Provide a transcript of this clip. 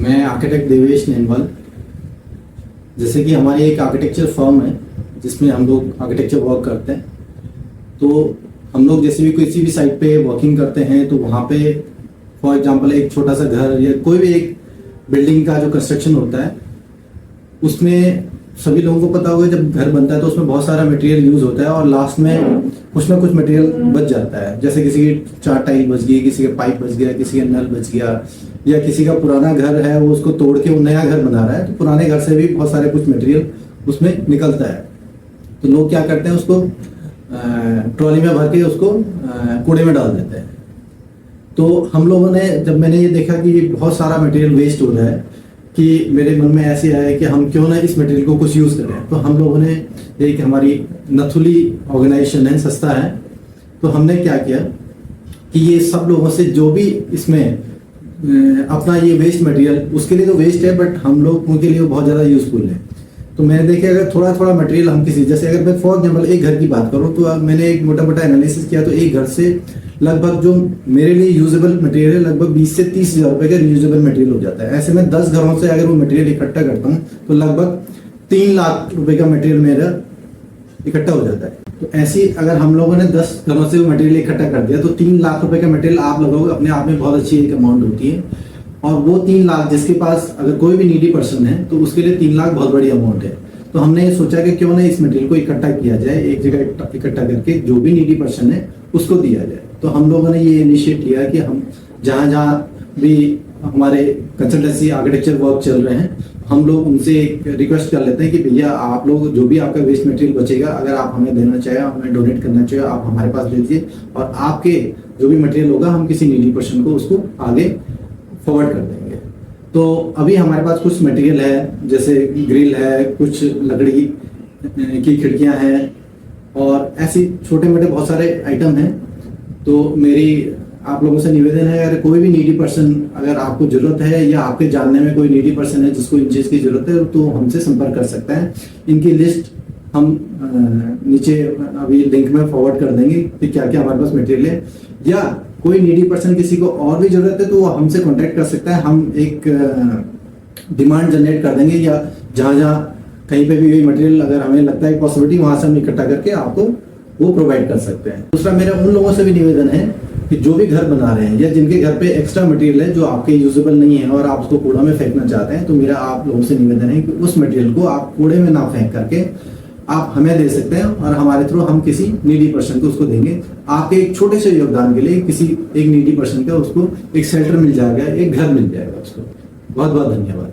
मैं आर्किटेक्ट देवेश नेनवाल। जैसे कि हमारी एक आर्किटेक्चर फर्म है जिसमें हम लोग आर्किटेक्चर वर्क करते हैं। तो हम लोग जैसे भी किसी भी साइट पे वर्किंग करते हैं तो वहाँ पे फॉर एग्जांपल एक छोटा सा घर या कोई भी एक बिल्डिंग का जो कंस्ट्रक्शन होता है उसमें सभी लोगों को पता होगा जब घर बनता है तो उसमें बहुत सारा मटेरियल यूज होता है और लास्ट में कुछ ना कुछ मटेरियल बच जाता है। जैसे किसी की चार टाइल बच गई, किसी का पाइप बच गया, किसी का नल बच गया, या किसी का पुराना घर है वो उसको तोड़ के वो नया घर बना रहा है तो पुराने घर से भी बहुत सारे कुछ मटेरियल उसमें निकलता है। तो लोग क्या करते हैं, उसको ट्रॉली में भर के उसको कूड़े में डाल देते हैं। तो हम लोगों ने जब मैंने ये देखा कि बहुत सारा मटेरियल वेस्ट हो रहा है कि मेरे मन में ऐसे आया कि हम क्यों ना इस मटेरियल को कुछ यूज़ करें। तो हम लोगों ने एक हमारी नथुली ऑर्गेनाइजेशन है, संस्था है, तो हमने क्या किया कि ये सब लोगों से जो भी इसमें अपना ये वेस्ट मटेरियल, उसके लिए तो वेस्ट है बट हम लोग उनके लिए बहुत ज़्यादा यूजफुल है। तो मैंने देखा अगर थोड़ा थोड़ा मटेरियल हम किसी, जैसे अगर मैं फॉर एग्जाम्पल एक घर की बात करूँ तो मैंने एक मोटा मोटा एनालिसिस किया तो एक घर से लगभग जो मेरे लिए यूजेबल मटेरियल है लगभग 20 से 30 हज़ार रुपये का यूजेबल मटेरियल हो जाता है। ऐसे में 10 घरों से अगर वो मटेरियल इकट्ठा करता हूँ तो लगभग 3 लाख रुपए का मटेरियल मेरा इकट्ठा हो जाता है। तो ऐसी अगर हम लोगों ने 10 घरों से वो मटेरियल इकट्ठा कर दिया तो 3 लाख रुपए का मटेरियल आप लगाओगे, अपने आप में बहुत अच्छी एक अमाउंट होती है। और वो 3 लाख जिसके पास अगर कोई भी नीडी पर्सन है तो उसके लिए 3 लाख बहुत बड़ी अमाउंट है। तो हमने ये सोचा कि क्यों ना इस मटेरियल को इकट्ठा किया जाए, एक जगह इकट्ठा करके जो भी नीडी पर्सन है उसको दिया जाए। तो हम लोगों ने ये इनिशिएट किया कि हम जहाँ जहाँ भी हमारे कंसल्टेंसी आर्किटेक्चर वर्क चल रहे हैं हम लोग उनसे एक रिक्वेस्ट कर लेते हैं कि भैया आप लोग जो भी आपका वेस्ट मटेरियल बचेगा अगर आप हमें देना चाहे, हमें डोनेट करना चाहे, आप हमारे पास दे दीजिए और आपके जो भी मटेरियल होगा हम किसी नीडी पर्सन को उसको आगे फॉरवर्ड कर देंगे। तो अभी हमारे पास कुछ मटेरियल है, जैसे ग्रिल है, कुछ लकड़ी की खिड़कियां हैं और ऐसी छोटे मोटे बहुत सारे आइटम हैं। तो मेरी आप लोगों से निवेदन है, अगर कोई भी नीडी पर्सन, अगर आपको जरूरत है या आपके जानने में कोई नीडी पर्सन है जिसको इन चीज़ की जरूरत है तो हमसे संपर्क कर सकता है। इनकी लिस्ट हम नीचे अभी लिंक में फॉरवर्ड कर देंगे कि क्या क्या हमारे पास मटेरियल है, या कोई नीडी पर्सन किसी को और भी जरूरत है तो वो हमसे कांटेक्ट कर सकता है। हम एक डिमांड जनरेट कर देंगे या जहाँ जहाँ कहीं पे भी मटेरियल अगर हमें लगता है पॉसिबिलिटी वहाँ से हम इकट्ठा करके आपको वो प्रोवाइड कर सकते हैं। दूसरा मेरा उन लोगों से भी निवेदन है कि जो भी घर बना रहे हैं या जिनके घर पे एक्स्ट्रा मटेरियल है जो आपके यूजेबल नहीं है और आप उसको कूड़ा में फेंकना चाहते हैं, तो मेरा आप लोगों से निवेदन है कि उस मटेरियल को आप कूड़े में ना फेंक करके आप हमें दे सकते हैं और हमारे थ्रू हम किसी नीडी पर्सन को उसको देंगे। आपके एक छोटे से योगदान के लिए किसी एक नीडी पर्सन का उसको एक शेल्टर मिल जाएगा, एक घर मिल जाएगा उसको। बहुत बहुत धन्यवाद।